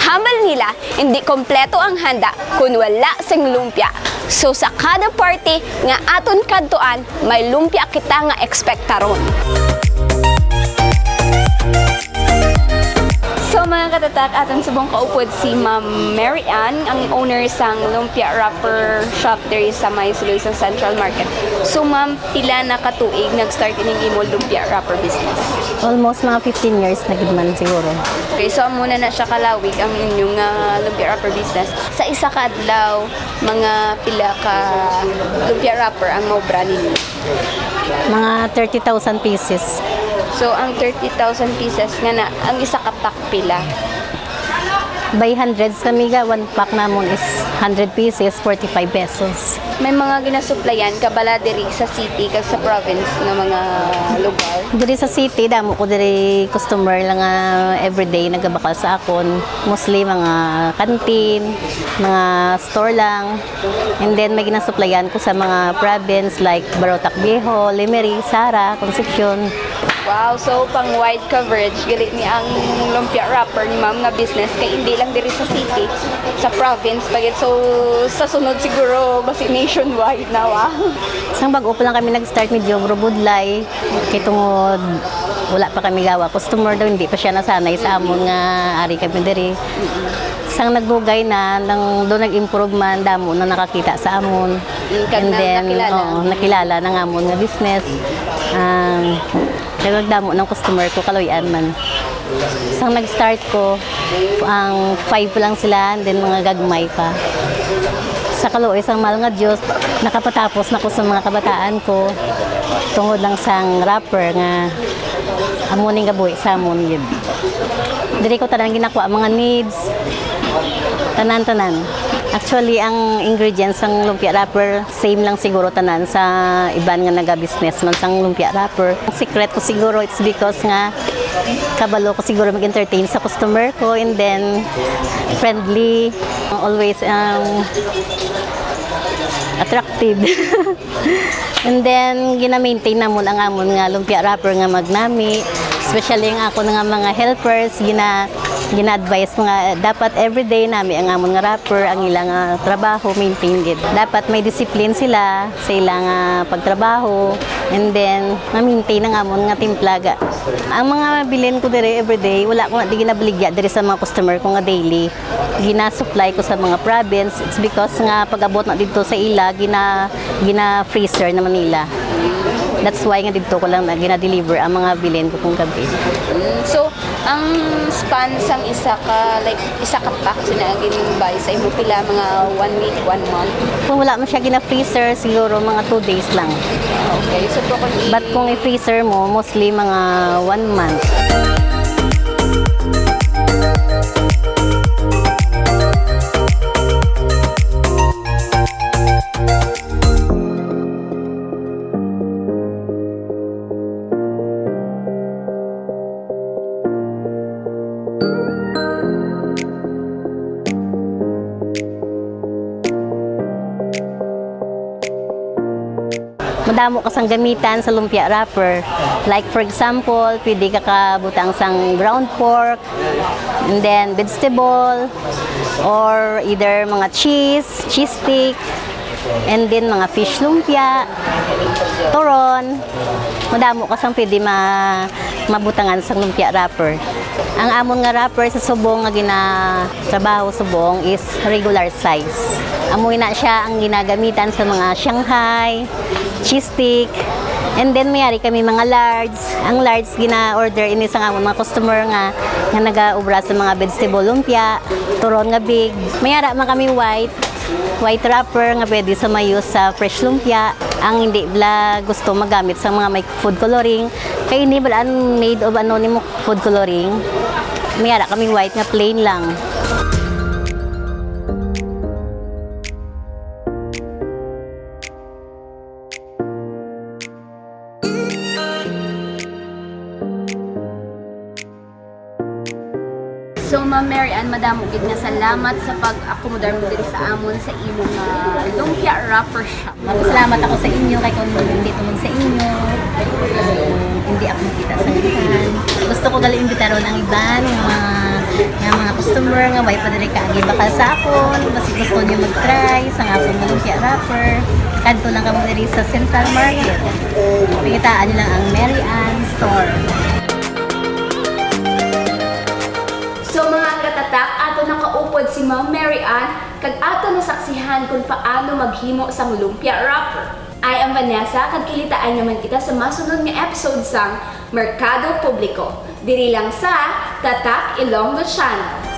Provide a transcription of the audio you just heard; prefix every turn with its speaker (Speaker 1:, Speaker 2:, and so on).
Speaker 1: hambal nila, hindi kompleto ang handa kung wala sing lumpia. So sa kada party nga aton kadtuan, may lumpia kita nga ekspektaron. So mga katatak, aton subong kaupod si Ma'am Mary Ann, ang owner sang Lumpia Wrapper Shop diri sa Iloilo Central Market. So ma'am, pila na katuig nag-start ining imo Lumpia Wrapper business?
Speaker 2: Almost mga 15 years na gid man siguro.
Speaker 1: Okay, so muna na siya kalawig ang inyong Lumpia Wrapper business. Sa isa ka adlaw, mga pila ka Lumpia Wrapper ang maubra ninyo?
Speaker 2: Mga 30,000 pieces.
Speaker 1: So ang 30,000 pieces nga na, ang isa ka pack pila?
Speaker 2: By hundreds kami ga, one pack namon is 100 pieces, 45 pesos.
Speaker 1: May mga ginasuplayan kabala diri sa city kag sa province nga mga lugar?
Speaker 2: Diri sa city, damo ko diri customer lang nga everyday nagabakal sa akon. Mostly mga kantin, mga store lang. And then may ginasuplayan ko sa mga province like Barotac Viejo, Lemery, Sara, Concepcion.
Speaker 1: Wow, so pang wide coverage, gali ni ang Lumpia Wrapper ni ma'am nga business kay hindi lang diri sa city, sa province pagit. So sa sunod siguro basi nationwide na wa.
Speaker 2: Sang bag-o pa lang kami nag-start medyo budlay kay tungod wala pa kami gawa customer daw, hindi pa siya nasanay sa amon nga ari kami diri. Sang nagbugay na nang do nag-improve man damo na nakakita sa amon. And then nakilala ng amon nga business. Nagdamo ng customer ko kaloyan man. Sang nag-start ko, ang 5 lang sila, and then mga gagmay pa. Sa kaloy, sang mahal nga Diyos, nakapatapos na ko sa mga kabataan ko. Tungod lang sang wrapper nga amuning gabuhi sa amon yun. Diri ko tanan ginakuha mga needs, tanan-tanan. Actually, ang ingredients ng lumpia wrapper, same lang siguro tanan sa iban nga naga-business man sang lumpia wrapper. Ang secret ko siguro, it's because nga kabalo ko siguro mag-entertain sa customer ko, and then friendly, always attractive. And then gina-maintain namon ang amon nga lumpia wrapper nga magnami, especially ang ako nga mga helpers, gina-advise mga dapat everyday nami ang amon nga wrapper, ang ilang trabaho maintain gid. Dapat may discipline sila sa ilang pagtrabaho, and then ma-maintain ang amon nga timplaga. Ang mga bilin ko dire everyday, wala ko di ginabaligya dire sa mga customer ko nga daily. Gina-supply ko sa mga province. It's because nga pag-abot na dito sa ila, gina-freezer naman nila. That's why nga dito ko lang gina-deliver ang mga bilin ko kung gabi.
Speaker 1: So, ang span sang isa ka pack sinagin buy sa imo pila mga 1 week, 1 month?
Speaker 2: Kung wala mo siya gina-freezer, siguro mga 2 days lang.
Speaker 1: Okay, so
Speaker 2: but kung i-freezer mo, mostly mga 1 month. Madamo ka sang gamitan sa lumpia wrapper. Like for example, pwede ka kabutang sang ground pork, and then vegetable, or either mga cheese stick, and then mga fish lumpia, turon. Madamo ka sang pwede mabutangan sang lumpia wrapper. Ang amon nga wrapper sa subong nga ginatrabaho subong is regular size. Amoy na siya ang ginagamitan sa mga Shanghai, cheese stick, and then mayari kami mga large. Ang large gina-order ini sa amon mga customer nga nagaubra sa mga vegetable lumpia, turon nga big. Mayara man kami white wrapper nga pwede sa mayos sa fresh lumpia. Ang hindi bla gusto magamit sa mga may food coloring, kay hindi bala made of anonymous food coloring. Mayara kami white nga plain lang.
Speaker 1: So Ma'am Mary Ann, madamo gid nga salamat sa pag-akomodar mo diri sa amon sa imong Lumpia Wrapper Shop.
Speaker 2: Salamat ako sa inyo kay kung hindi tungod sa inyo. Hindi ako makita sa iban. Gusto ko gali imbitaron ang iban, mga nga mga customer nga may padiri ka agi bakal sa akon, basi gusto niyo mag-try sa akon nga lumpia wrapper. Kanto lang kamo diri sa Central Market. Pikitaan niyo lang ang Mary Ann Store.
Speaker 1: So mga katatak, ato nakaupod si Ma'am Mary Ann, kag ato nasaksihan kung paano maghimo sang lumpia wrapper. I am Vanessa, kag kilitaan naman kita sa masunod nga episode sang Merkado Publiko. Diri lang sa Tatak Ilonggo Channel.